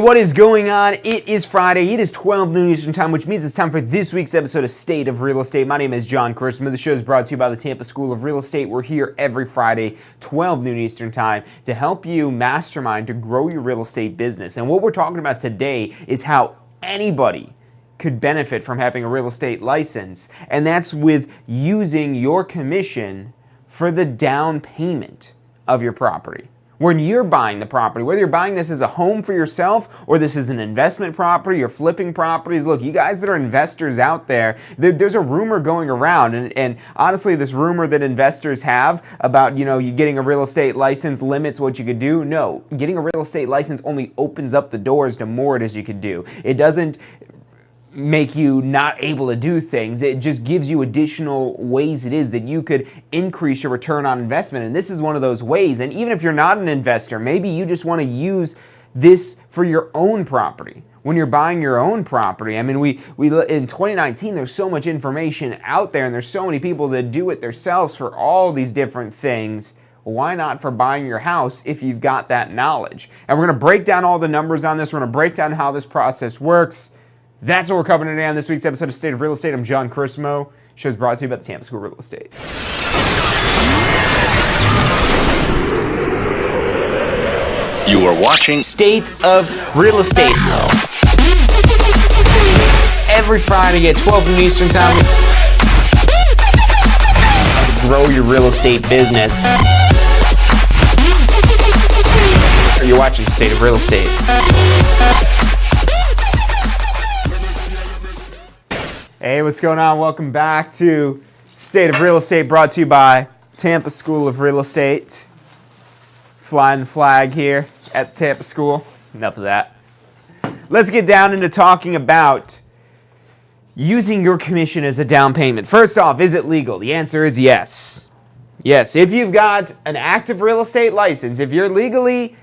what is going on? It is Friday. It is 12 noon Eastern Time, which means it's time for this week's episode of State of Real Estate. My name is John Christopher. The show is brought to you by the Tampa School of Real Estate. We're here every Friday, 12 noon Eastern Time, to help you mastermind to grow your real estate business. And what we're talking about today is how anybody could benefit from having a real estate license, and that's with using your commission for the down payment of your property. When you're buying the property, whether you're buying this as a home for yourself or this is an investment property or flipping properties, look, you guys that are investors out there, there's a rumor going around, and honestly, this rumor that investors have about, you getting a real estate license limits what you could do. No, getting a real estate license only opens up the doors to more it is you could do. It doesn't make you not able to do things. It just gives you additional ways it is that you could increase your return on investment. And this is one of those ways. And even if you're not an investor, maybe you just want to use this for your own property. When you're buying your own property, I mean, we in 2019, there's so much information out there and there's so many people that do it themselves for all these different things. Why not for buying your house if you've got that knowledge? And we're going to break down all the numbers on this. We're going to break down how this process works. That's what we're covering today on this week's episode of State of Real Estate. I'm John Chrismo. Show's brought to you by the Tampa School of Real Estate. You are watching State of Real Estate. Every Friday at 12 noon Eastern Time. Grow your real estate business. You're watching State of Real Estate. Hey, what's going on? Welcome back to State of Real Estate, brought to you by Tampa School of Real Estate. Flying the flag here at Tampa School. Enough of that. Let's get down into talking about using your commission as a down payment. First off, is it legal? The answer is yes. Yes, if you've got an active real estate license, if you're legally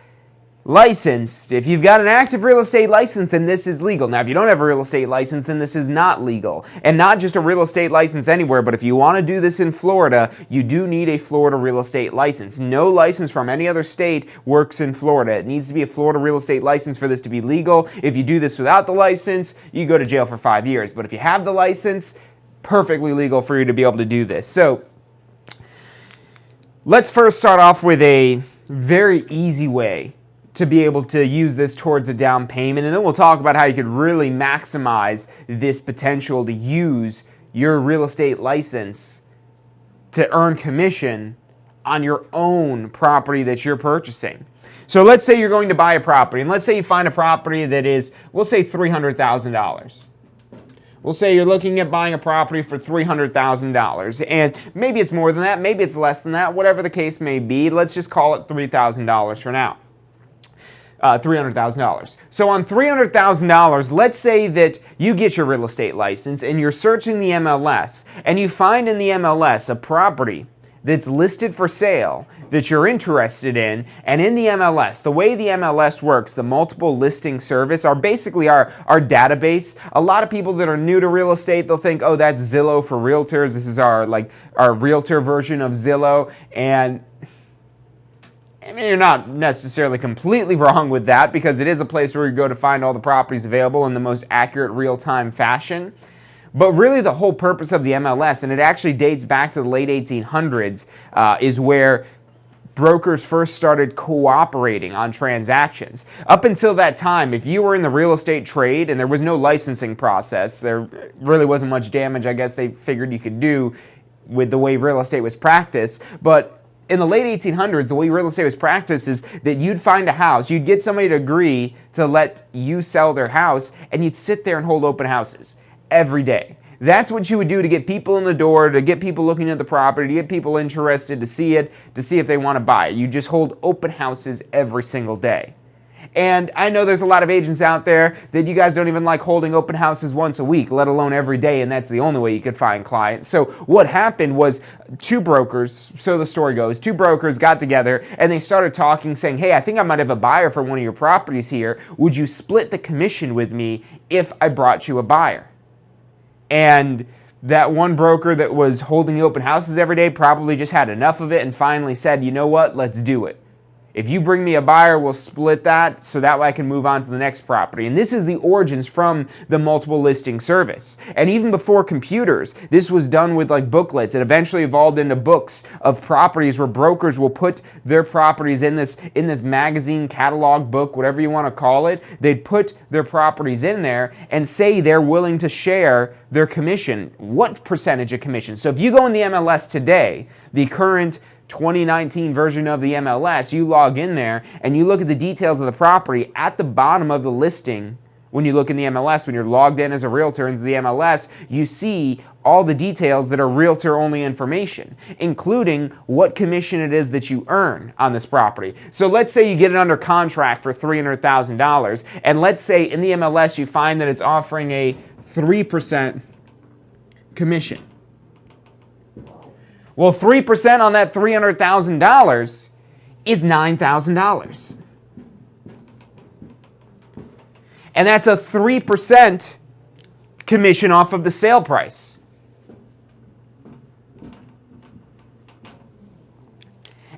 licensed, if you've got an active real estate license, then this is legal. Now, if you don't have a real estate license, then this is not legal. And not just a real estate license anywhere, but if you want to do this in Florida, you do need a Florida real estate license. No license from any other state works in Florida. It needs to be a Florida real estate license for this to be legal. If you do this without the license, you go to jail for 5 years. But if you have the license, perfectly legal for you to be able to do this. So, let's first start off with a very easy way to be able to use this towards a down payment, and then we'll talk about how you could really maximize this potential to use your real estate license to earn commission on your own property that you're purchasing. So let's say you're going to buy a property, and let's say you find a property that is, we'll say $300,000. We'll say you're looking at buying a property for $300,000, and maybe it's more than that, maybe it's less than that, whatever the case may be. Let's just call it $3,000 for now. $300,000. So on $300,000, let's say that you get your real estate license and you're searching the MLS and you find in the MLS a property that's listed for sale that you're interested in, and in the MLS, the way the MLS works, the multiple listing service, are basically our database. A lot of people that are new to real estate, they'll think, oh, that's Zillow for realtors. This is our realtor version of Zillow, and I mean, you're not necessarily completely wrong with that, because it is a place where you go to find all the properties available in the most accurate real-time fashion. But really the whole purpose of the MLS, and it actually dates back to the late 1800s, is where brokers first started cooperating on transactions. Up until that time, if you were in the real estate trade and there was no licensing process, there really wasn't much damage, I guess, they figured you could do with the way real estate was practiced. But in the late 1800s, the way real estate was practiced is that you'd find a house, you'd get somebody to agree to let you sell their house, and you'd sit there and hold open houses every day. That's what you would do to get people in the door, to get people looking at the property, to get people interested, to see it, to see if they want to buy it. You just hold open houses every single day. And I know there's a lot of agents out there that you guys don't even like holding open houses once a week, let alone every day, and that's the only way you could find clients. So what happened was two brokers, so the story goes, two brokers got together and they started talking, saying, hey, I think I might have a buyer for one of your properties here. Would you split the commission with me if I brought you a buyer? And that one broker that was holding the open houses every day probably just had enough of it and finally said, you know what, let's do it. If you bring me a buyer, we'll split that so that way I can move on to the next property. And this is the origins from the multiple listing service. And even before computers, this was done with like booklets. It eventually evolved into books of properties where brokers will put their properties in this magazine, catalog book, whatever you want to call it. They'd put their properties in there and say they're willing to share their commission. What percentage of commission? So if you go in the MLS today, the current 2019 version of the MLS, you log in there and you look at the details of the property at the bottom of the listing. When you look in the MLS, when you're logged in as a realtor into the MLS, you see all the details that are realtor-only information, including what commission it is that you earn on this property. So let's say you get it under contract for $300,000, and let's say in the MLS you find that it's offering a 3% commission. Well, 3% on that $300,000 is $9,000. And that's a 3% commission off of the sale price.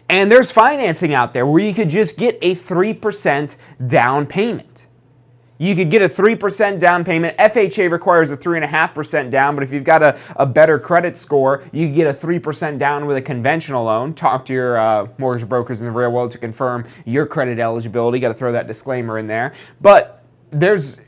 And there's financing out there where you could just get a 3% down payment. You could get a 3% down payment. FHA requires a 3.5% down, but if you've got a better credit score, you can get a 3% down with a conventional loan. Talk to your mortgage brokers in the real world to confirm your credit eligibility. Got to throw that disclaimer in there. But there's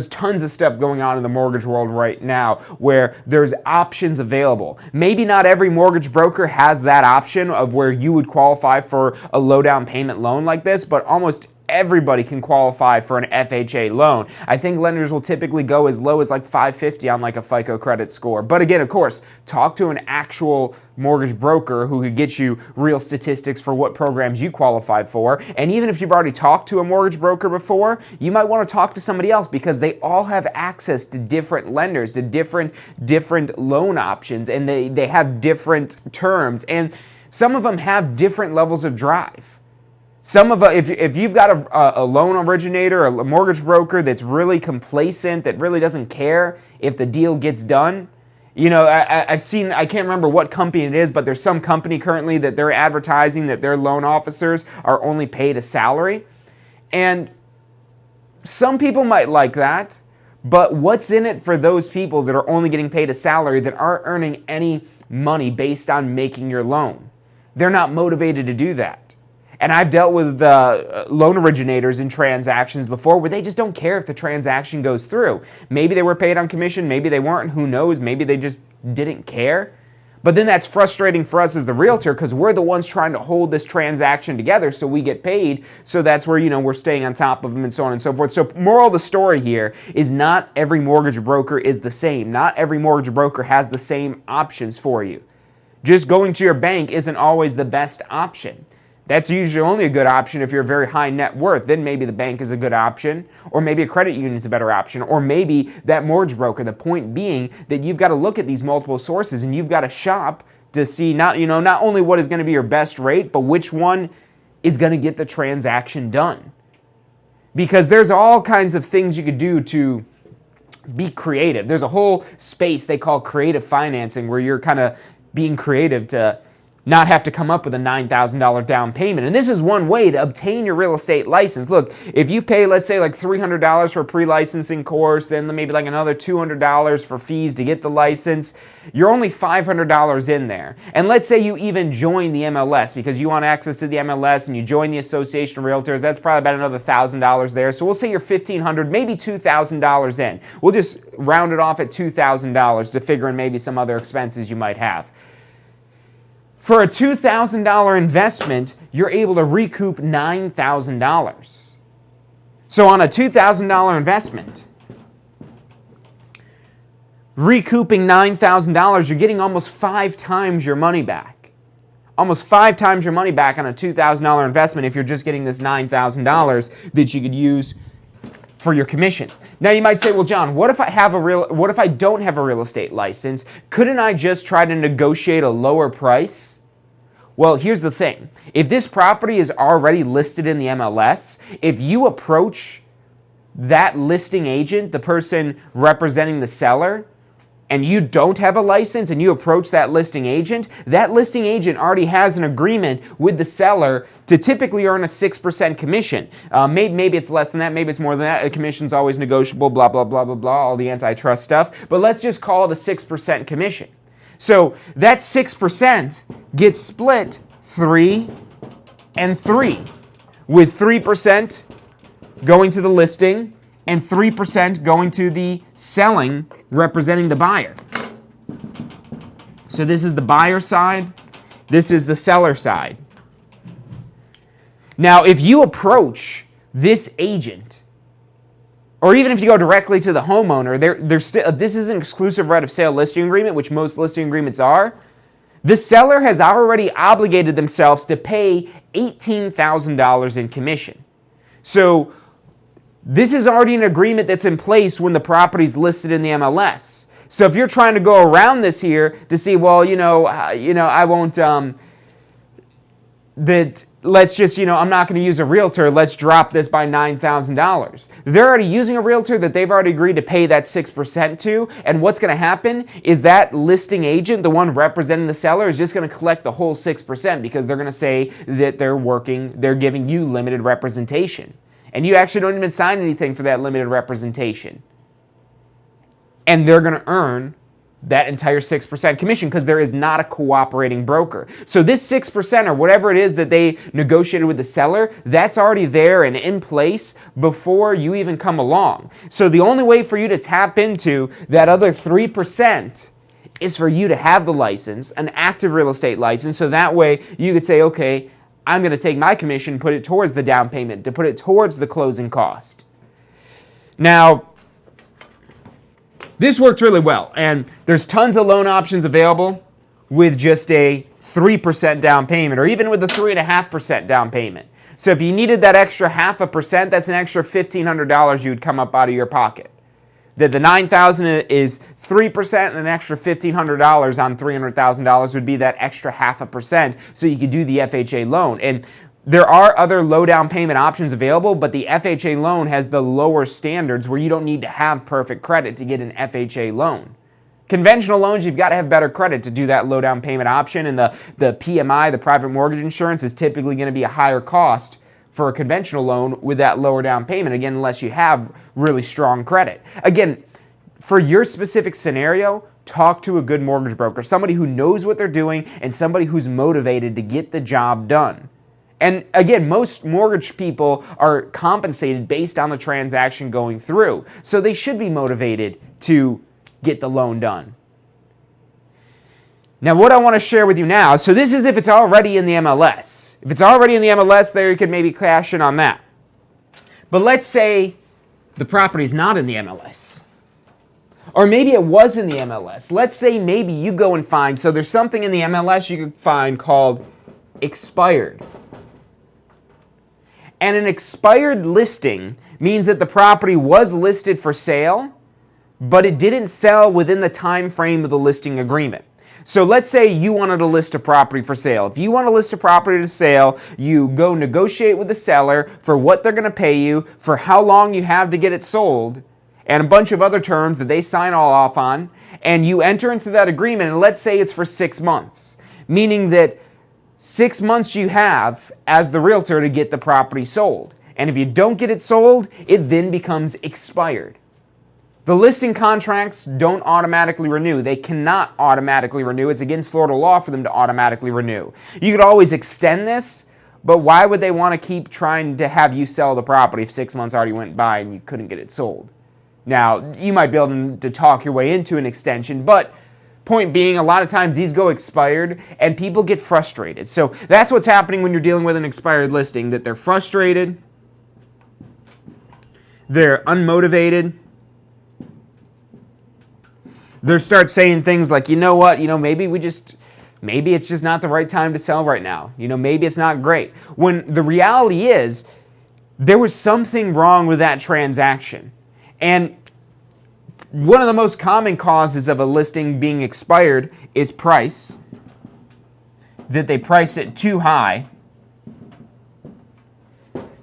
tons of stuff going on in the mortgage world right now where there's options available. Maybe not every mortgage broker has that option of where you would qualify for a low down payment loan like this, but almost everybody can qualify for an FHA loan. I think lenders will typically go as low as like 550 on like a FICO credit score. But again, of course, talk to an actual mortgage broker who could get you real statistics for what programs you qualified for. And even if you've already talked to a mortgage broker before, you might want to talk to somebody else because they all have access to different lenders, to different loan options, and they have different terms. And some of them have different levels of drive. Some of if you've got a loan originator, a mortgage broker that's really complacent, that really doesn't care if the deal gets done, you know, I've seen, I can't remember what company it is, but there's some company currently that they're advertising that their loan officers are only paid a salary. And some people might like that, but what's in it for those people that are only getting paid a salary that aren't earning any money based on making your loan? They're not motivated to do that. And I've dealt with loan originators in transactions before where they just don't care if the transaction goes through. Maybe they were paid on commission, maybe they weren't, who knows, maybe they just didn't care. But then that's frustrating for us as the realtor because we're the ones trying to hold this transaction together so we get paid. So that's where, you know, we're staying on top of them and so on and so forth. So moral of the story here is not every mortgage broker is the same. Not every mortgage broker has the same options for you. Just going to your bank isn't always the best option. That's usually only a good option if you're a very high net worth. Then maybe the bank is a good option, or maybe a credit union is a better option, or maybe that mortgage broker. The point being that you've got to look at these multiple sources and you've got to shop to see not only what is going to be your best rate, but which one is going to get the transaction done. Because there's all kinds of things you could do to be creative. There's a whole space they call creative financing where you're kind of being creative to not have to come up with a $9,000 down payment. And this is one way to obtain your real estate license. Look, if you pay, let's say, like $300 for a pre-licensing course, then maybe like another $200 for fees to get the license, you're only $500 in there. And let's say you even join the MLS because you want access to the MLS and you join the Association of Realtors, that's probably about another $1,000 there. So we'll say you're $1,500, maybe $2,000 in. We'll just round it off at $2,000 to figure in maybe some other expenses you might have. For a $2,000 investment, you're able to recoup $9,000. So on a $2,000 investment, recouping $9,000, you're getting almost 5 times your money back. Almost 5 times your money back on a $2,000 investment if you're just getting this $9,000 that you could use for your commission. Now you might say, well, John, what if I don't have a real estate license? Couldn't I just try to negotiate a lower price? Well, here's the thing. If this property is already listed in the MLS, if you approach that listing agent, the person representing the seller, and you don't have a license and you approach that listing agent already has an agreement with the seller to typically earn a 6% commission. Maybe it's less than that, maybe it's more than that. A commission's always negotiable, blah, blah, blah, blah, blah, all the antitrust stuff. But let's just call it a 6% commission. So that 6% gets split 3 and 3, with 3% going to the listing and 3% going to the selling, representing the buyer. So this is the buyer side, this is the seller side. Now, if you approach this agent, or even if you go directly to the homeowner, this is an exclusive right of sale listing agreement, which most listing agreements are. The seller has already obligated themselves to pay $18,000 in commission. So this is already an agreement that's in place when the property's listed in the MLS. So if you're trying to go around this here to see, well, I won't, let's just, I'm not going to use a realtor, let's drop this by $9,000. They're already using a realtor that they've already agreed to pay that 6% to, and what's going to happen is that listing agent, the one representing the seller, is just going to collect the whole 6% because they're going to say that they're giving you limited representation. And you actually don't even sign anything for that limited representation. And they're going to earn that entire 6% commission because there is not a cooperating broker. So this 6% or whatever it is that they negotiated with the seller, that's already there and in place before you even come along. So the only way for you to tap into that other 3% is for you to have the license, an active real estate license, so that way you could say, okay, I'm going to take my commission, put it towards the down payment, to put it towards the closing cost. Now, this worked really well, and there's tons of loan options available with just a 3% down payment, or even with a 3.5% down payment. So if you needed that extra 0.5%, that's an extra $1,500 you would come up out of your pocket. That the $9,000 is 3%, and an extra $1,500 on $300,000 would be that extra 0.5%, so you could do the FHA loan. And there are other low down payment options available, but the FHA loan has the lower standards where you don't need to have perfect credit to get an FHA loan. Conventional loans, you've got to have better credit to do that low down payment option, and the PMI, the private mortgage insurance, is typically going to be a higher cost for a conventional loan with that lower down payment, again, unless you have really strong credit. Again, for your specific scenario, talk to a good mortgage broker, somebody who knows what they're doing and somebody who's motivated to get the job done. And again, most mortgage people are compensated based on the transaction going through, so they should be motivated to get the loan done. Now, what I want to share with you now, so this is if it's already in the MLS. If it's already in the MLS, there you could maybe cash in on that. But let's say the property's not in the MLS. Or maybe it was in the MLS. Let's say maybe you go and find, so there's something in the MLS you could find called expired. And an expired listing means that the property was listed for sale, but it didn't sell within the time frame of the listing agreement. So let's say you wanted to list a property for sale. If you want to list a property to sale, you go negotiate with the seller for what they're going to pay you, for how long you have to get it sold, and a bunch of other terms that they sign all off on, and you enter into that agreement, and let's say it's for 6 months, meaning that 6 months you have as the realtor to get the property sold. And if you don't get it sold, it then becomes expired. The listing contracts don't automatically renew. They cannot automatically renew. It's against Florida law for them to automatically renew. You could always extend this, but why would they want to keep trying to have you sell the property if 6 months already went by and you couldn't get it sold? Now, you might be able to talk your way into an extension, but point being, a lot of times these go expired and people get frustrated. So that's what's happening when you're dealing with an expired listing, that they're frustrated, they're unmotivated. They start saying things like, you know what, maybe it's just not the right time to sell right now. Maybe it's not great. When the reality is, there was something wrong with that transaction. And one of the most common causes of a listing being expired is price. That they price it too high.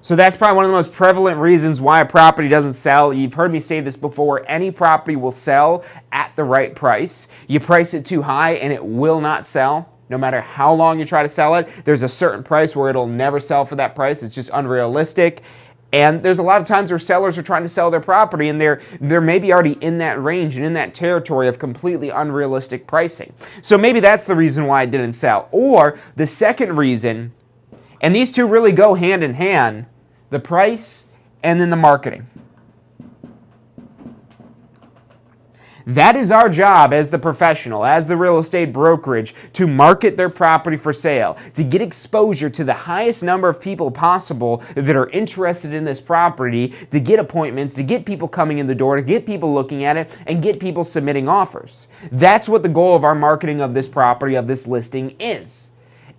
So that's probably one of the most prevalent reasons why a property doesn't sell. You've heard me say this before. Any property will sell at the right price. You price it too high and it will not sell. No matter how long you try to sell it, there's a certain price where it'll never sell for that price. It's just unrealistic. And there's a lot of times where sellers are trying to sell their property and they're maybe already in that range and in that territory of completely unrealistic pricing. So maybe that's the reason why it didn't sell. Or the second reason, and these two really go hand in hand, the price and then the marketing. That is our job as the professional, as the real estate brokerage, to market their property for sale, to get exposure to the highest number of people possible that are interested in this property, to get appointments, to get people coming in the door, to get people looking at it, and get people submitting offers. That's what the goal of our marketing of this property, of this listing is.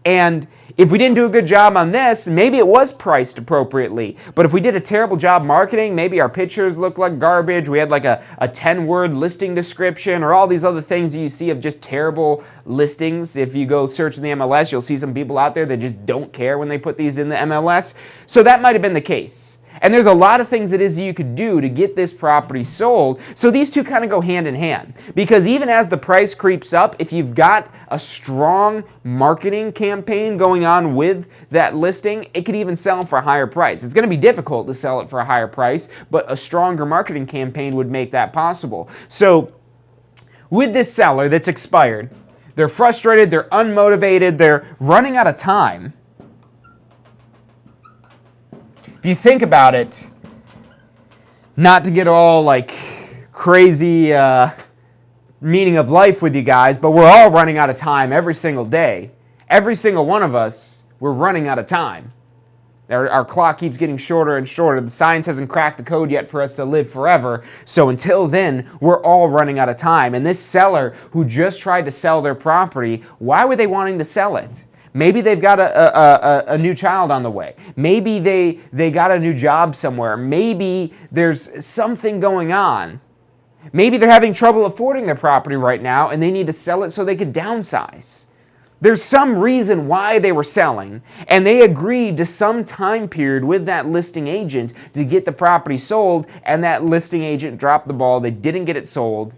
And if we didn't do a good job on this, maybe it was priced appropriately. But if we did a terrible job marketing, maybe our pictures looked like garbage, we had like a 10-word listing description, or all these other things you see of just terrible listings. If you go search in the MLS, you'll see some people out there that just don't care when they put these in the MLS. So that might have been the case. And there's a lot of things that you could do to get this property sold. So these two kind of go hand in hand. Because even as the price creeps up, if you've got a strong marketing campaign going on with that listing, it could even sell for a higher price. It's going to be difficult to sell it for a higher price, but a stronger marketing campaign would make that possible. So with this seller that's expired, they're frustrated, they're unmotivated, they're running out of time. If you think about it, not to get all like crazy meaning of life with you guys, but we're all running out of time every single day. Every single one of us, we're running out of time. Our clock keeps getting shorter and shorter. The science hasn't cracked the code yet for us to live forever. So until then, we're all running out of time. And this seller who just tried to sell their property, why were they wanting to sell it? Maybe they've got a new child on the way. Maybe they got a new job somewhere. Maybe there's something going on. Maybe they're having trouble affording their property right now and they need to sell it so they could downsize. There's some reason why they were selling, and they agreed to some time period with that listing agent to get the property sold, and that listing agent dropped the ball. They didn't get it sold.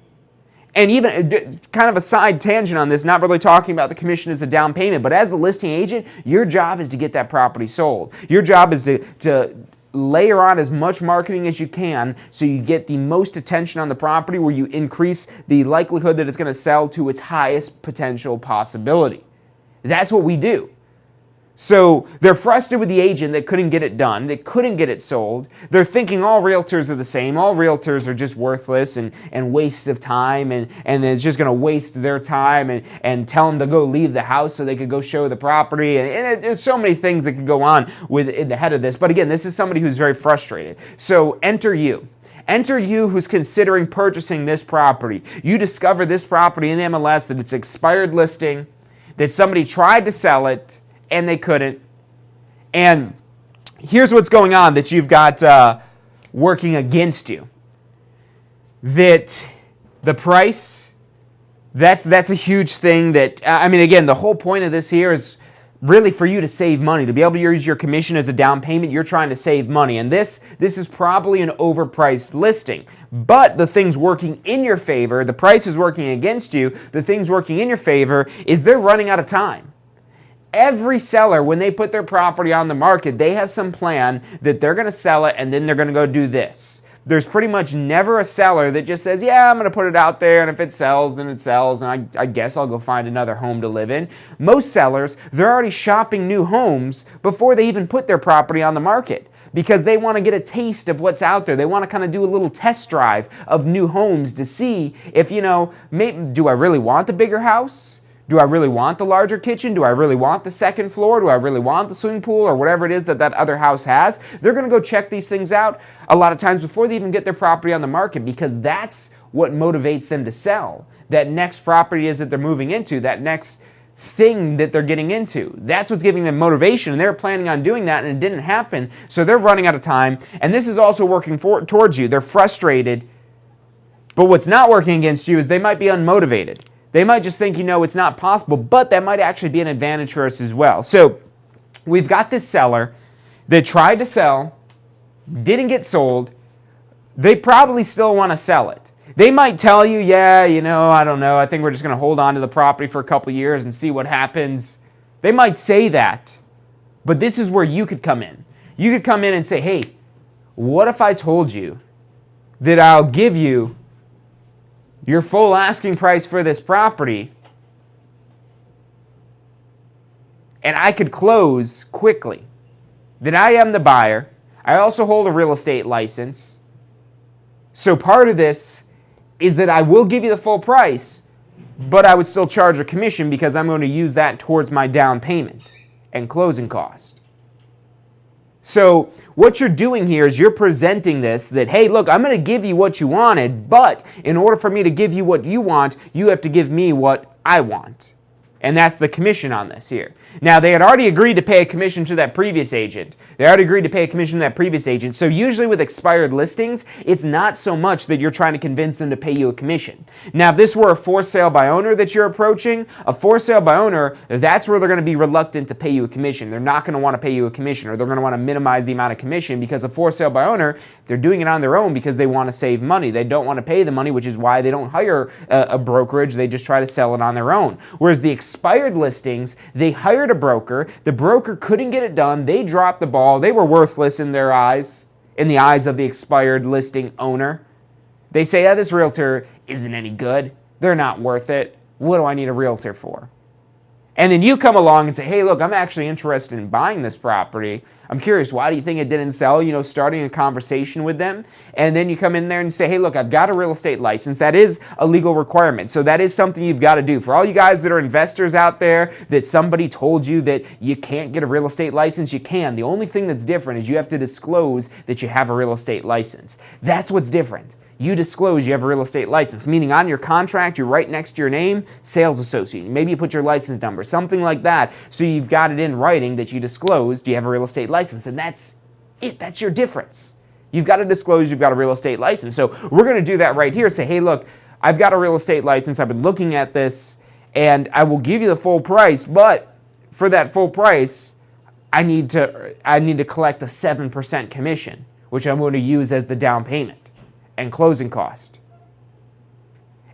And even kind of a side tangent on this, not really talking about the commission as a down payment, but as the listing agent, your job is to get that property sold. Your job is to layer on as much marketing as you can so you get the most attention on the property, where you increase the likelihood that it's going to sell to its highest potential possibility. That's what we do. So they're frustrated with the agent that couldn't get it done, that couldn't get it sold. They're thinking all realtors are the same. All realtors are just worthless and waste of time, and it's just going to waste their time and tell them to go leave the house so they could go show the property. And there's so many things that could go on with in the head of this. But again, this is somebody who's very frustrated. So enter you. Enter you who's considering purchasing this property. You discover this property in the MLS, that it's expired listing, that somebody tried to sell it, and they couldn't. And here's what's going on that you've got working against you. That the price, that's a huge thing. That, I mean, again, the whole point of this here is really for you to save money, to be able to use your commission as a down payment. You're trying to save money. And this is probably an overpriced listing. But the things working in your favor, the price is working against you, the things working in your favor is they're running out of time. Every seller, when they put their property on the market, they have some plan that they're going to sell it and then they're going to go do this. There's pretty much never a seller that just says, yeah, I'm going to put it out there, and if it sells, then it sells, and I guess I'll go find another home to live in. Most sellers, they're already shopping new homes before they even put their property on the market, because they want to get a taste of what's out there. They want to kind of do a little test drive of new homes to see if, do I really want the bigger house? Do I really want the larger kitchen? Do I really want the second floor? Do I really want the swimming pool, or whatever it is that other house has? They're going to go check these things out a lot of times before they even get their property on the market, because that's what motivates them to sell. That next property is that they're moving into, that next thing that they're getting into. That's what's giving them motivation, and they're planning on doing that, and it didn't happen, so they're running out of time. And this is also working towards you. They're frustrated, but what's not working against you is they might be unmotivated. They might just think, it's not possible, but that might actually be an advantage for us as well. So we've got this seller that tried to sell, didn't get sold, they probably still want to sell it. They might tell you, yeah, I don't know, I think we're just going to hold on to the property for a couple years and see what happens. They might say that, but this is where you could come in. You could come in and say, hey, what if I told you that I'll give you your full asking price for this property and I could close quickly? That I am the buyer. I also hold a real estate license. So part of this is that I will give you the full price, but I would still charge a commission because I'm going to use that towards my down payment and closing cost. So what you're doing here is you're presenting this that, hey, look, I'm going to give you what you wanted, but in order for me to give you what you want, you have to give me what I want. And that's the commission on this here. Now, they had already agreed to pay a commission to that previous agent. They already agreed to pay a commission to that previous agent. So usually with expired listings, it's not so much that you're trying to convince them to pay you a commission. Now, if this were a for sale by owner that you're approaching, a for sale by owner, that's where they're going to be reluctant to pay you a commission. They're not going to want to pay you a commission, or they're going to want to minimize the amount of commission, because a for sale by owner, they're doing it on their own because they want to save money. They don't want to pay the money, which is why they don't hire a brokerage. They just try to sell it on their own. Whereas the expired listings, they hired a broker. The broker couldn't get it done. They dropped the ball. They were worthless in their eyes, in the eyes of the expired listing owner. They say, yeah, this realtor isn't any good. They're not worth it. What do I need a realtor for? And then you come along and say, hey, look, I'm actually interested in buying this property. I'm curious, why do you think it didn't sell? Starting a conversation with them. And then you come in there and say, hey, look, I've got a real estate license. That is a legal requirement. So that is something you've got to do. For all you guys that are investors out there, that somebody told you that you can't get a real estate license, you can. The only thing that's different is you have to disclose that you have a real estate license. That's what's different. You disclose you have a real estate license, meaning on your contract, you write next to your name, sales associate. Maybe you put your license number, something like that, so you've got it in writing that you disclosed you have a real estate license, and that's it. That's your difference. You've got to disclose you've got a real estate license. So we're going to do that right here. Say, hey, look, I've got a real estate license. I've been looking at this, and I will give you the full price, but for that full price, I need to collect a 7% commission, which I'm going to use as the down payment and closing cost.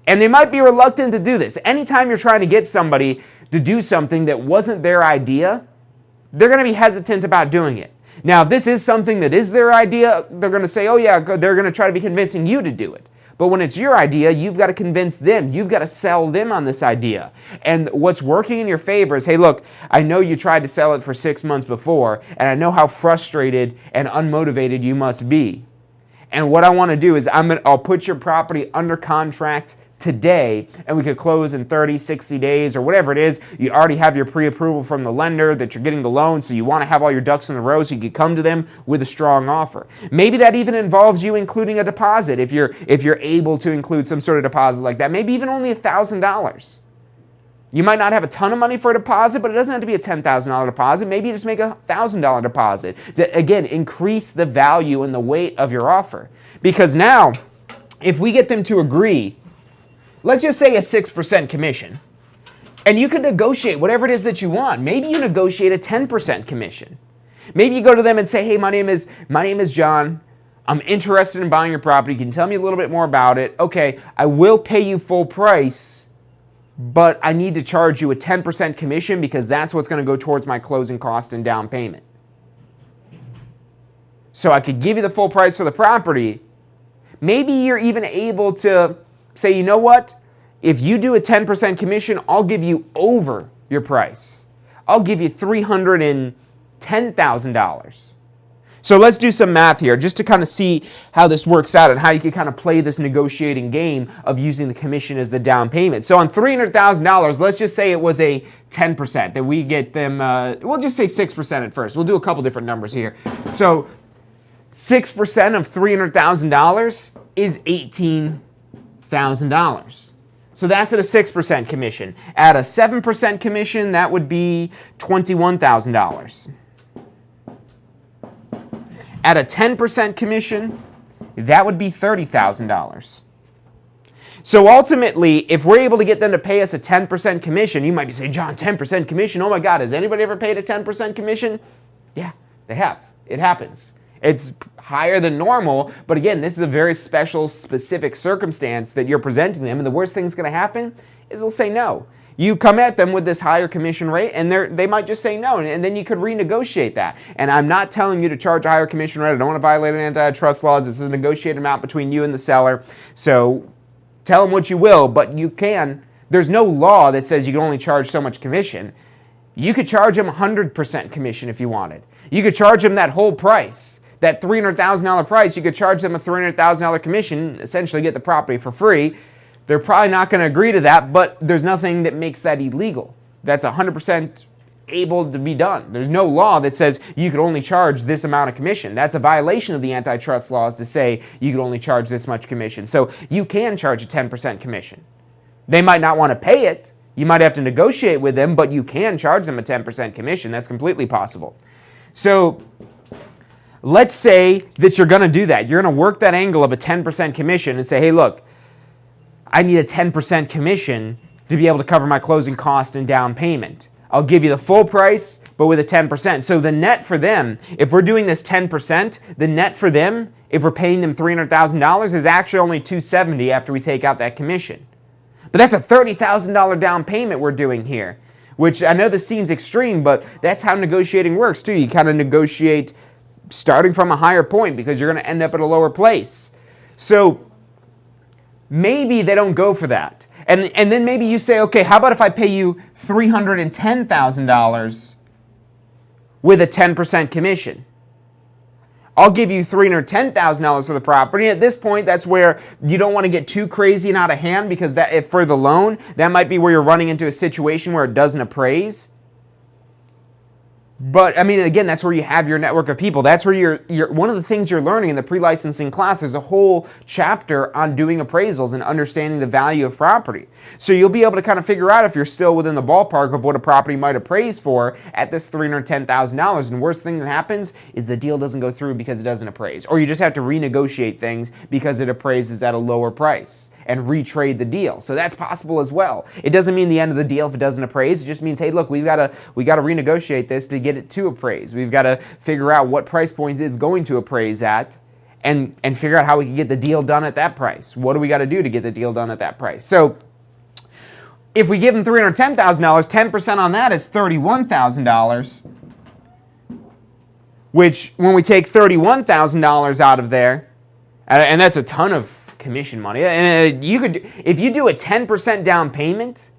And they might be reluctant to do this. Anytime you're trying to get somebody to do something that wasn't their idea, they're going to be hesitant about doing it. Now, if this is something that is their idea, they're going to say, oh yeah, they're going to try to be convincing you to do it. But when it's your idea, you've got to convince them. You've got to sell them on this idea. And what's working in your favor is, hey, look, I know you tried to sell it for 6 months before, and I know how frustrated and unmotivated you must be. And what I want to do is I'll put your property under contract today, and we could close in 30, 60 days or whatever it is. You already have your pre-approval from the lender that you're getting the loan, so you want to have all your ducks in a row so you can come to them with a strong offer. Maybe that even involves you including a deposit if you're able to include some sort of deposit like that. Maybe even only $1,000. You might not have a ton of money for a deposit, but it doesn't have to be a $10,000 deposit. Maybe you just make a $1,000 deposit to, again, increase the value and the weight of your offer. Because now, if we get them to agree, let's just say a 6% commission, and you can negotiate whatever it is that you want. Maybe you negotiate a 10% commission. Maybe you go to them and say, hey, my name is John. I'm interested in buying your property. Can you tell me a little bit more about it? Okay, I will pay you full price, but I need to charge you a 10% commission because that's what's going to go towards my closing cost and down payment. So I could give you the full price for the property. Maybe you're even able to say, you know what? If you do a 10% commission, I'll give you over your price. I'll give you $310,000. So let's do some math here just to kind of see how this works out and how you can kind of play this negotiating game of using the commission as the down payment. So on $300,000, let's just say it was a 10%, that we get them, we'll just say 6% at first. We'll do a couple different numbers here. So 6% of $300,000 is $18,000. So that's at a 6% commission. At a 7% commission, that would be $21,000. At a 10% commission, that would be $30,000. So ultimately, if we're able to get them to pay us a 10% commission, you might be saying, John, 10% commission? Oh my God, has anybody ever paid a 10% commission? Yeah, they have. It happens. It's higher than normal, but again, this is a very special, specific circumstance that you're presenting them, and the worst thing that's going to happen is they'll say no. You come at them with this higher commission rate, and they might just say no, and then you could renegotiate that. And I'm not telling you to charge a higher commission rate. I don't want to violate antitrust laws. This is a negotiated amount between you and the seller. So tell them what you will, but you can. There's no law that says you can only charge so much commission. You could charge them 100% commission if you wanted. You could charge them that whole price, that $300,000 price. You could charge them a $300,000 commission, essentially get the property for free. They're probably not going to agree to that, but there's nothing that makes that illegal. That's 100% able to be done. There's no law that says you could only charge this amount of commission. That's a violation of the antitrust laws to say you could only charge this much commission. So you can charge a 10% commission. They might not want to pay it. You might have to negotiate with them, but you can charge them a 10% commission. That's completely possible. So let's say that you're going to do that. You're going to work that angle of a 10% commission and say, hey, look, I need a 10% commission to be able to cover my closing cost and down payment. I'll give you the full price, but with a 10%. So the net for them, if we're doing this 10%, the net for them, if we're paying them $300,000, is actually only $270,000 after we take out that commission. But that's a $30,000 down payment we're doing here, which I know this seems extreme, but that's how negotiating works too. You kind of negotiate starting from a higher point because you're going to end up at a lower place. So maybe they don't go for that. And then maybe you say, okay, how about if I pay you $310,000 with a 10% commission? I'll give you $310,000 for the property. At this point, that's where you don't want to get too crazy and out of hand, because that, if for the loan, that might be where you're running into a situation where it doesn't appraise. But I mean, again, that's where you have your network of people. That's where you're one of the things you're learning in the pre-licensing class. There's a whole chapter on doing appraisals and understanding the value of property. So you'll be able to kind of figure out if you're still within the ballpark of what a property might appraise for at this $310,000. And the worst thing that happens is the deal doesn't go through because it doesn't appraise. Or you just have to renegotiate things because it appraises at a lower price and retrade the deal. So that's possible as well. It doesn't mean the end of the deal if it doesn't appraise. It just means, hey, look, we got to renegotiate this to get it to appraise. We've got to figure out what price point it's going to appraise at and figure out how we can get the deal done at that price. What do we got to do to get the deal done at that price? So if we give them $310,000, 10% on that is $31,000, which when we take $31,000 out of there, and that's a ton of commission money. And you could, if you do a 10% down payment,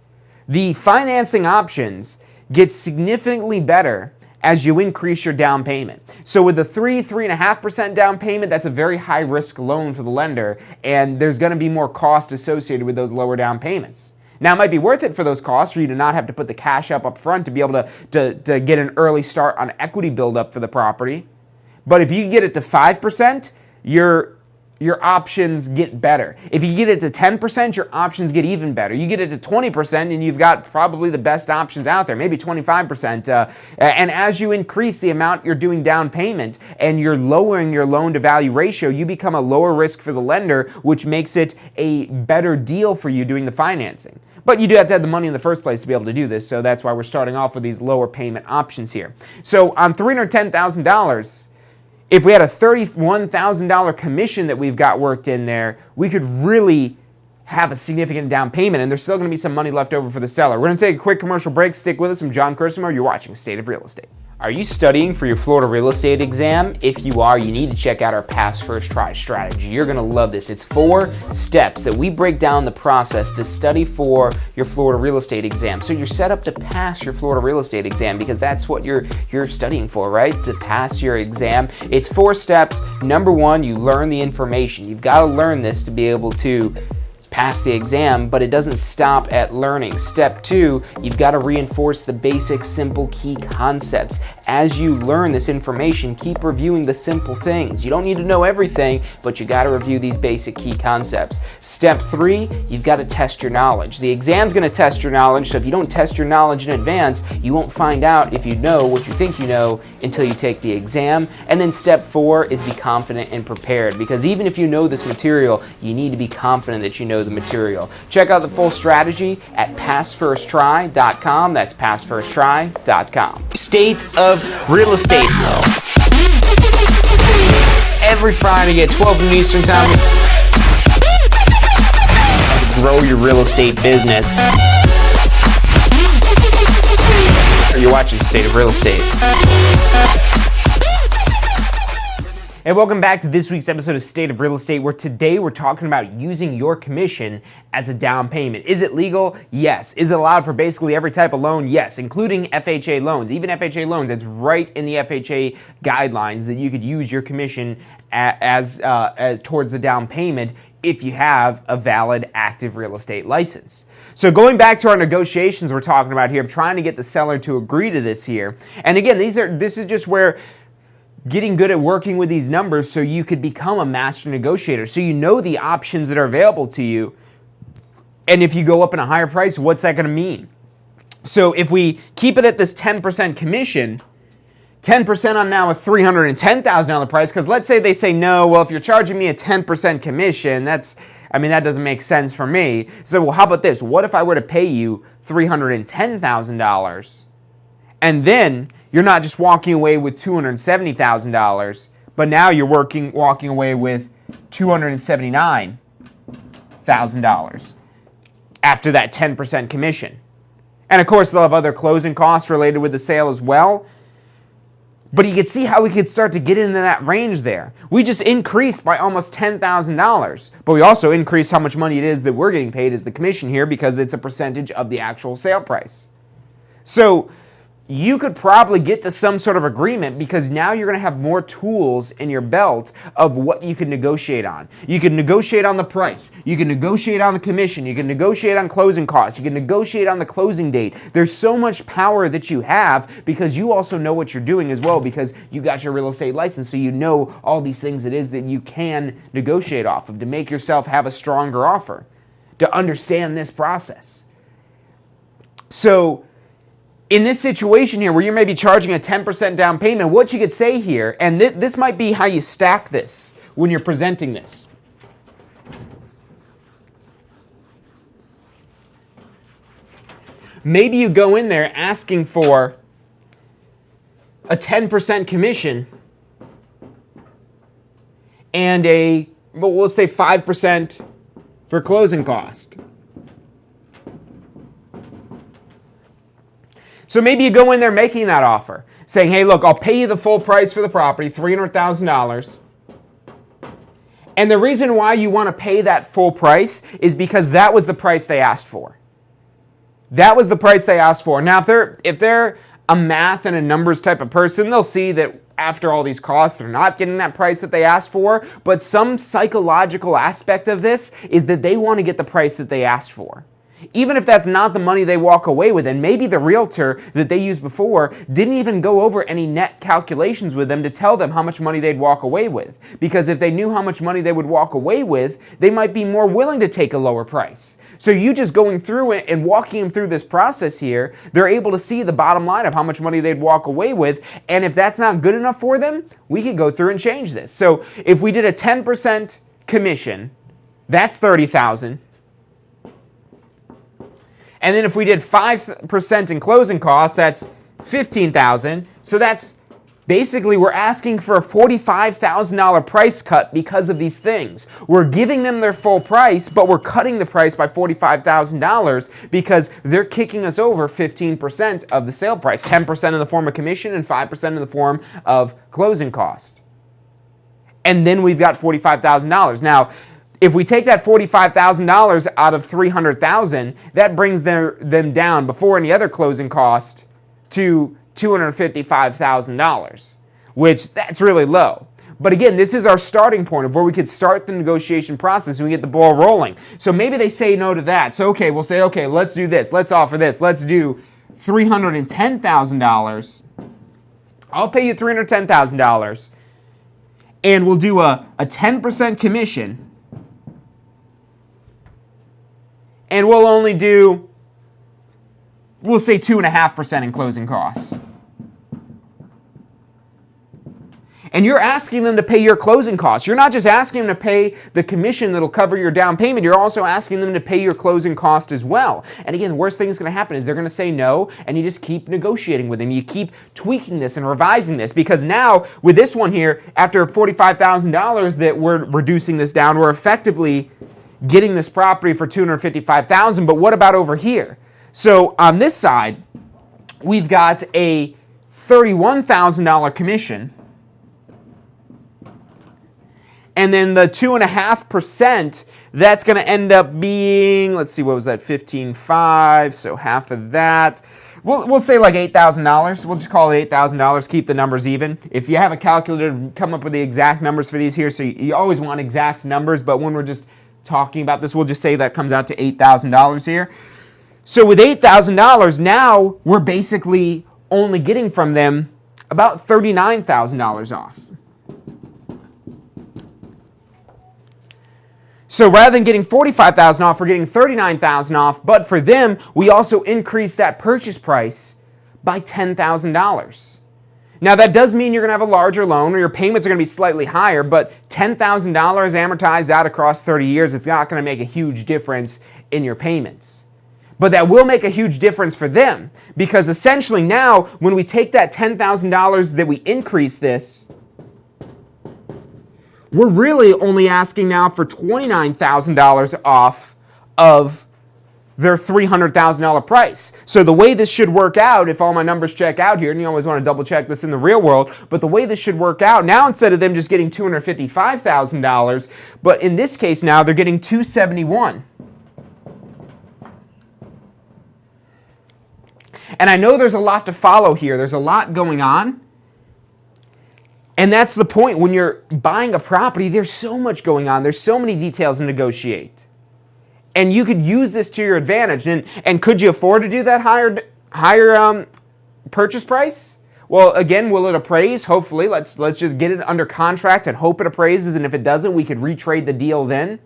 the financing options get significantly better as you increase your down payment. So with the 3.5% down payment, that's a very high risk loan for the lender, and there's going to be more cost associated with those lower down payments. Now, it might be worth it for those costs for you to not have to put the cash up front to be able to get an early start on equity buildup for the property. But if you get it to 5%, your options get better. If you get it to 10%, your options get even better. You get it to 20% and you've got probably the best options out there, maybe 25%. And as you increase the amount you're doing down payment and you're lowering your loan to value ratio, you become a lower risk for the lender, which makes it a better deal for you doing the financing. But you do have to have the money in the first place to be able to do this, so that's why we're starting off with these lower payment options here. So on $310,000, if we had a $31,000 commission that we've got worked in there, we could really have a significant down payment, and there's still going to be some money left over for the seller. We're going to take a quick commercial break. Stick with us. I'm John Cristomo. You're watching State of Real Estate. Are you studying for your Florida real estate exam? If you are, you need to check out our Pass First Try strategy. You're going to love this. It's 4 steps that we break down the process to study for your Florida real estate exam. So you're set up to pass your Florida real estate exam because that's what you're studying for, right? To pass your exam. It's 4 steps. Number 1, you learn the information. You've got to learn this to be able to pass the exam, but it doesn't stop at learning. Step 2, you've got to reinforce the basic, simple, key concepts. As you learn this information, keep reviewing the simple things. You don't need to know everything, but you got to review these basic key concepts. Step 3, you've got to test your knowledge. The exam's going to test your knowledge, so if you don't test your knowledge in advance, you won't find out if you know what you think you know until you take the exam. And then step 4 is be confident and prepared, because even if you know this material, you need to be confident that you know the material. Check out the full strategy at passfirsttry.com. That's passfirsttry.com. State of Real Estate. every Friday at 12 noon Eastern Time. Grow your real estate business. You're watching State of Real Estate. And welcome back to this week's episode of State of Real Estate, where today we're talking about using your commission as a down payment. Is it legal? Yes. Is it allowed for basically every type of loan? Yes, including FHA loans. Even FHA loans, it's right in the FHA guidelines that you could use your commission as towards the down payment if you have a valid active real estate license. So going back to our negotiations we're talking about here, of trying to get the seller to agree to this here. And again, this is just where getting good at working with these numbers so you could become a master negotiator, so you know the options that are available to you. And if you go up in a higher price, what's that going to mean? So if we keep it at this 10% commission, 10% on now a $310,000 price, because let's say they say no, well, if you're charging me a 10% commission, that doesn't make sense for me. So, well, how about this? What if I were to pay you $310,000, and then you're not just walking away with $270,000, but now you're walking away with $279,000 after that 10% commission. And of course, they'll have other closing costs related with the sale as well. But you can see how we could start to get into that range there. We just increased by almost $10,000, but we also increased how much money it is that we're getting paid as the commission here, because it's a percentage of the actual sale price. So you could probably get to some sort of agreement, because now you're going to have more tools in your belt of what you can negotiate on. You can negotiate on the price. You can negotiate on the commission. You can negotiate on closing costs. You can negotiate on the closing date. There's so much power that you have, because you also know what you're doing as well, because you got your real estate license, so you know all these things it is that you can negotiate off of to make yourself have a stronger offer, to understand this process. So in this situation here, where you're maybe charging a 10% down payment, what you could say here, and this might be how you stack this when you're presenting this. Maybe you go in there asking for a 10% commission and we'll say 5% for closing cost. So maybe you go in there making that offer, saying, hey, look, I'll pay you the full price for the property, $300,000. And the reason why you want to pay that full price is because that was the price they asked for. That was the price they asked for. Now, if they're a math and a numbers type of person, they'll see that after all these costs, they're not getting that price that they asked for. But some psychological aspect of this is that they want to get the price that they asked for, even if that's not the money they walk away with. And maybe the realtor that they used before didn't even go over any net calculations with them to tell them how much money they'd walk away with. Because if they knew how much money they would walk away with, they might be more willing to take a lower price. So you just going through it and walking them through this process here, they're able to see the bottom line of how much money they'd walk away with. And if that's not good enough for them, we could go through and change this. So if we did a 10% commission, that's $30,000. And then if we did 5% in closing costs, that's $15,000. So that's basically, we're asking for a $45,000 price cut because of these things. We're giving them their full price, but we're cutting the price by $45,000 because they're kicking us over 15% of the sale price, 10% in the form of commission and 5% in the form of closing cost. And then we've got $45,000. Now, if we take that $45,000 out of $300,000, that brings them down before any other closing cost to $255,000, which that's really low. But again, this is our starting point of where we could start the negotiation process and we get the ball rolling. So maybe they say no to that. So okay, we'll say, okay, let's do this. Let's offer this. Let's do $310,000. I'll pay you $310,000. And we'll do a 10% commission. And we'll only do, we'll say 2.5% in closing costs. And you're asking them to pay your closing costs. You're not just asking them to pay the commission that'll cover your down payment. You're also asking them to pay your closing cost as well. And again, the worst thing that's going to happen is they're going to say no, and you just keep negotiating with them. You keep tweaking this and revising this, because now with this one here, after $45,000 that we're reducing this down, we're effectively getting this property for $255,000. But what about over here? So on this side, we've got a $31,000 commission. And then the 2.5%, that's going to end up being, let's see, what was that, 15.5, so half of that. We'll say like $8,000. We'll just call it $8,000, keep the numbers even. If you have a calculator, come up with the exact numbers for these here. So you always want exact numbers, but when we're just talking about this, we'll just say that comes out to $8,000 here. So with $8,000, now we're basically only getting from them about $39,000 off. So rather than getting $45,000 off, we're getting $39,000 off, but for them, we also increase that purchase price by $10,000. Now that does mean you're going to have a larger loan, or your payments are going to be slightly higher, but $10,000 amortized out across 30 years, it's not going to make a huge difference in your payments. But that will make a huge difference for them, because essentially now, when we take that $10,000 that we increase this, we're really only asking now for $29,000 off of their $300,000 price. So the way this should work out, if all my numbers check out here, and you always want to double check this in the real world, but the way this should work out, now instead of them just getting $255,000, but in this case now they're getting $271,000. And I know there's a lot to follow here. There's a lot going on. And that's the point. When you're buying a property, there's so much going on. There's so many details to negotiate. And you could use this to your advantage. And could you afford to do that higher purchase price? Well, again, will it appraise? Hopefully. Let's just get it under contract and hope it appraises. And if it doesn't, we could retrade the deal then.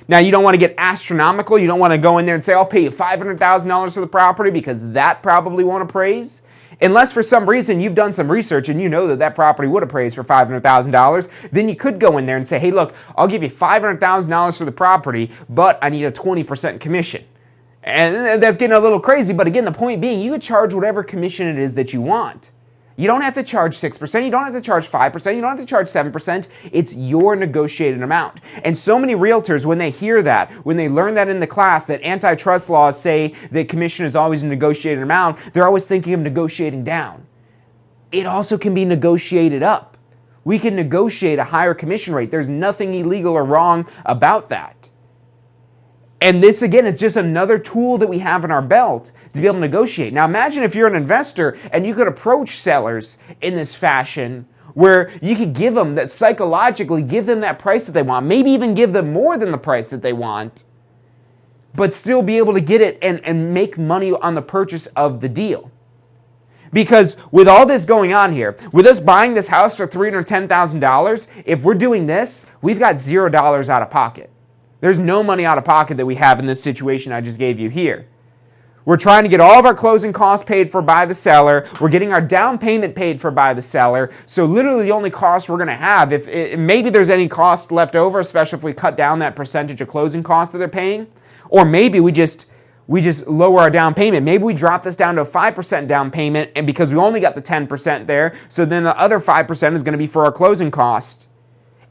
Now, you don't want to get astronomical. You don't want to go in there and say, I'll pay you $500,000 for the property, because that probably won't appraise. Unless for some reason you've done some research and you know that that property would appraise for $500,000, then you could go in there and say, hey, look, I'll give you $500,000 for the property, but I need a 20% commission. And that's getting a little crazy, but again, the point being, you could charge whatever commission it is that you want. You don't have to charge 6%, you don't have to charge 5%, you don't have to charge 7%. It's your negotiated amount. And so many realtors, when they hear that, when they learn that in the class, that antitrust laws say that commission is always a negotiated amount, they're always thinking of negotiating down. It also can be negotiated up. We can negotiate a higher commission rate. There's nothing illegal or wrong about that. And this, again, it's just another tool that we have in our belt to be able to negotiate. Now, imagine if you're an investor and you could approach sellers in this fashion where you could give them that, psychologically give them that price that they want, maybe even give them more than the price that they want, but still be able to get it and make money on the purchase of the deal. Because with all this going on here, with us buying this house for $310,000, if we're doing this, we've got $0 out of pocket. There's no money out of pocket that we have in this situation I just gave you here. We're trying to get all of our closing costs paid for by the seller. We're getting our down payment paid for by the seller. So literally the only cost we're going to have, if maybe there's any cost left over, especially if we cut down that percentage of closing costs that they're paying, or maybe we just lower our down payment. Maybe we drop this down to a 5% down payment, and because we only got the 10% there, so then the other 5% is going to be for our closing cost.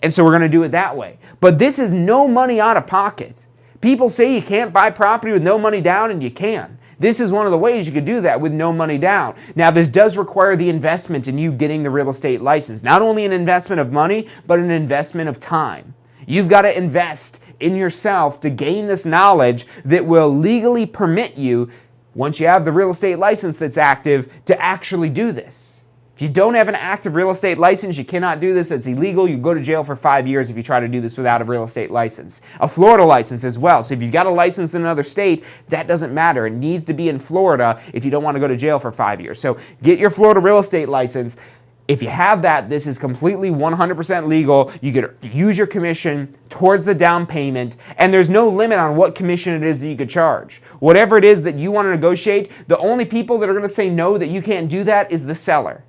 And so we're going to do it that way. But this is no money out of pocket. People say you can't buy property with no money down, and you can. This is one of the ways you could do that with no money down. Now, this does require the investment in you getting the real estate license. Not only an investment of money, but an investment of time. You've got to invest in yourself to gain this knowledge that will legally permit you, once you have the real estate license that's active, to actually do this. If you don't have an active real estate license, you cannot do this. It's illegal. You go to jail for 5 years if you try to do this without a real estate license. A Florida license as well. So if you've got a license in another state, that doesn't matter. It needs to be in Florida if you don't want to go to jail for 5 years. So get your Florida real estate license. If you have that, this is completely 100% legal. You could use your commission towards the down payment, and there's no limit on what commission it is that you could charge. Whatever it is that you want to negotiate, the only people that are going to say no, that you can't do that, is the seller.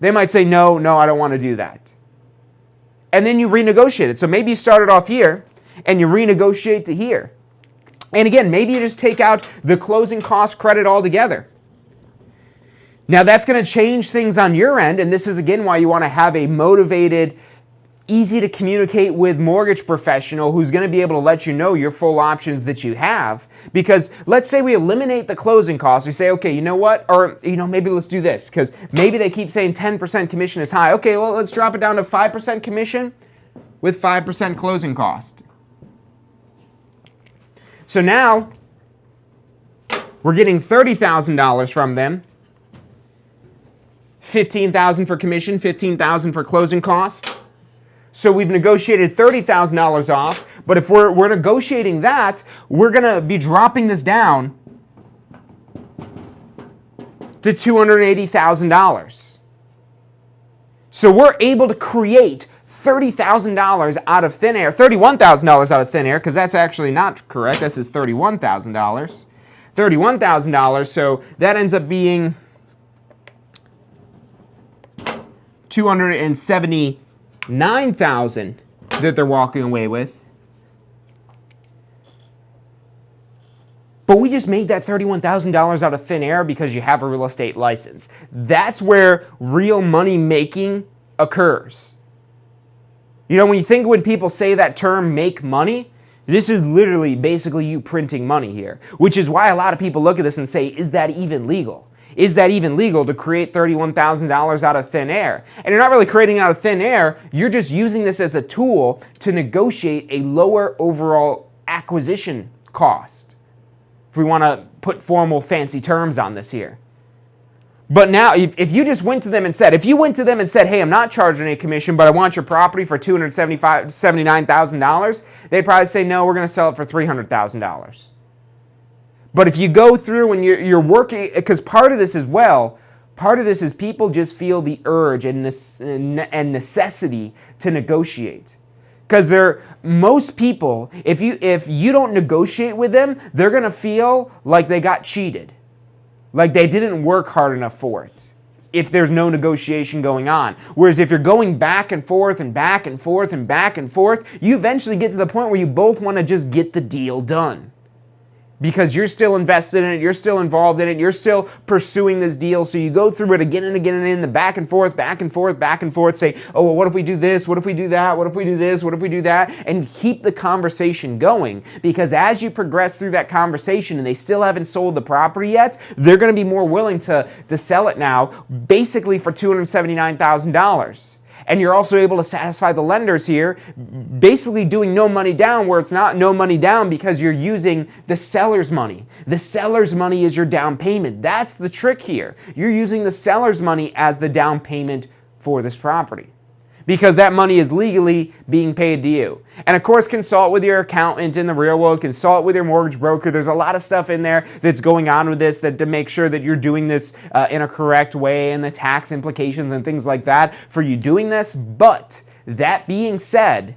They might say, no, I don't want to do that. and then you renegotiate it. So maybe you started off here and you renegotiate to here. And again, maybe you just take out the closing cost credit altogether. Now that's going to change things on your end, and this is again why you want to have a motivated, easy to communicate with mortgage professional who's going to be able to let you know your full options that you have. Because let's say we eliminate the closing costs. We say, okay, you know what? Or, maybe let's do this, because maybe they keep saying 10% commission is high. Okay, well, let's drop it down to 5% commission with 5% closing cost. So now we're getting $30,000 from them. $15,000 for commission, $15,000 for closing cost. So we've negotiated $30,000 off, but if we're negotiating that, we're going to be dropping this down to $280,000. So we're able to create $30,000 out of thin air, $31,000 out of thin air, because that's actually not correct. This is $31,000. $31,000, so that ends up being $279,000 that they're walking away with. But we just made that $31,000 out of thin air because you have a real estate license. That's where real money making occurs. When people say that term, make money, this is literally basically you printing money here, which is why a lot of people look at this and say, is that even legal? Is that even legal to create $31,000 out of thin air? And you're not really creating out of thin air, you're just using this as a tool to negotiate a lower overall acquisition cost. If we want to put formal fancy terms on this here. But now, if you just went to them and said, hey, I'm not charging any commission, but I want your property for $279,000, they'd probably say, no, we're going to sell it for $300,000. But if you go through and you're working, because part of this is people just feel the urge and necessity to negotiate. Because most people, if you don't negotiate with them, they're going to feel like they got cheated. Like they didn't work hard enough for it, if there's no negotiation going on. Whereas if you're going back and forth and back and forth and back and forth, you eventually get to the point where you both want to just get the deal done. Because you're still invested in it, you're still involved in it, you're still pursuing this deal, so you go through it again and again and in the back and forth, say, oh, well, what if we do this, what if we do that, what if we do this, what if we do that, and keep the conversation going, because as you progress through that conversation and they still haven't sold the property yet, they're going to be more willing to sell it now, basically for $279,000. And you're also able to satisfy the lenders here, basically doing no money down where it's not no money down because you're using the seller's money. The seller's money is your down payment. That's the trick here. You're using the seller's money as the down payment for this property, because that money is legally being paid to you. And of course, consult with your accountant in the real world, consult with your mortgage broker. There's a lot of stuff in there that's going on with this to make sure that you're doing this in a correct way, and the tax implications and things like that for you doing this. But that being said,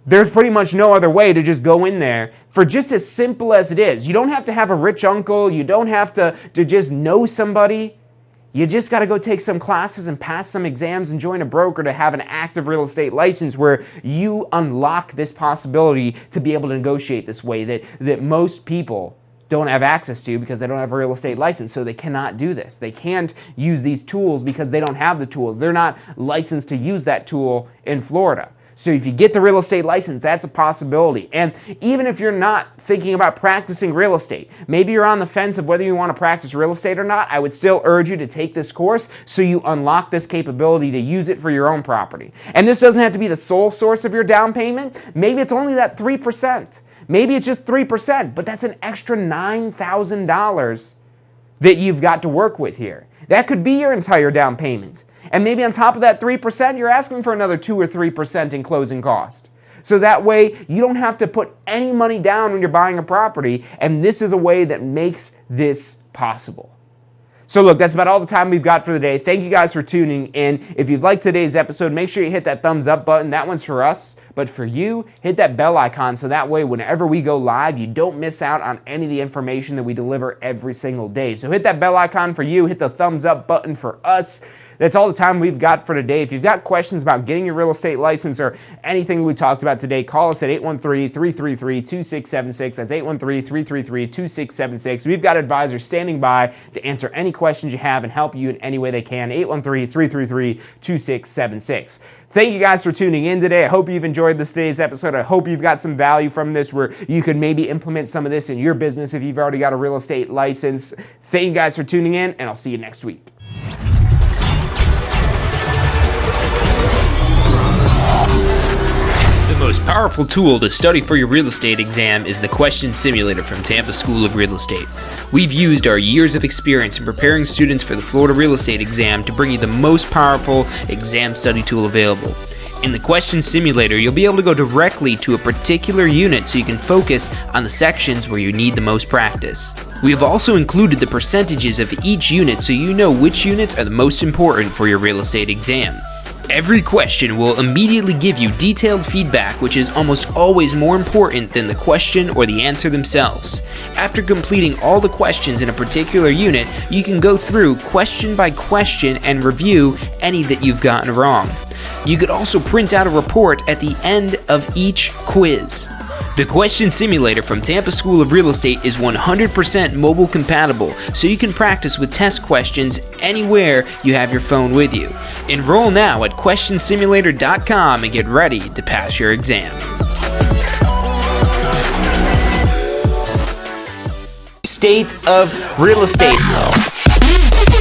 there's pretty much no other way to just go in there for just as simple as it is. You don't have to have a rich uncle. You don't have to just know somebody. You just got to go take some classes and pass some exams and join a broker to have an active real estate license where you unlock this possibility to be able to negotiate this way that most people don't have access to because they don't have a real estate license. So they cannot do this. They can't use these tools because they don't have the tools. They're not licensed to use that tool in Florida. So if you get the real estate license, that's a possibility. And even if you're not thinking about practicing real estate, maybe you're on the fence of whether you want to practice real estate or not, I would still urge you to take this course so you unlock this capability to use it for your own property. And this doesn't have to be the sole source of your down payment. Maybe it's only that 3%. Maybe it's just 3%, but that's an extra $9,000 that you've got to work with here. That could be your entire down payment. And maybe on top of that 3%, you're asking for another 2 or 3% in closing cost. So that way, you don't have to put any money down when you're buying a property, and this is a way that makes this possible. So look, that's about all the time we've got for the day. Thank you guys for tuning in. If you've liked today's episode, make sure you hit that thumbs up button. That one's for us. But for you, hit that bell icon so that way whenever we go live, you don't miss out on any of the information that we deliver every single day. So hit that bell icon for you. Hit the thumbs up button for us. that's all the time we've got for today. If you've got questions about getting your real estate license or anything we talked about today, call us at 813-333-2676. That's 813-333-2676. We've got advisors standing by to answer any questions you have and help you in any way they can. 813-333-2676. Thank you guys for tuning in today. I hope you've enjoyed today's episode. I hope you've got some value from this where you could maybe implement some of this in your business if you've already got a real estate license. Thank you guys for tuning in, and I'll see you next week. The most powerful tool to study for your real estate exam is the Question Simulator from Tampa School of Real Estate. We've used our years of experience in preparing students for the Florida real estate exam to bring you the most powerful exam study tool available. In the Question Simulator, you'll be able to go directly to a particular unit so you can focus on the sections where you need the most practice. We have also included the percentages of each unit so you know which units are the most important for your real estate exam. Every question will immediately give you detailed feedback, which is almost always more important than the question or the answer themselves. After completing all the questions in a particular unit, you can go through question by question and review any that you've gotten wrong. You could also print out a report at the end of each quiz. The Question Simulator from Tampa School of Real Estate is 100% mobile compatible, so you can practice with test questions anywhere you have your phone with you. Enroll now at questionsimulator.com and get ready to pass your exam. State of real estate.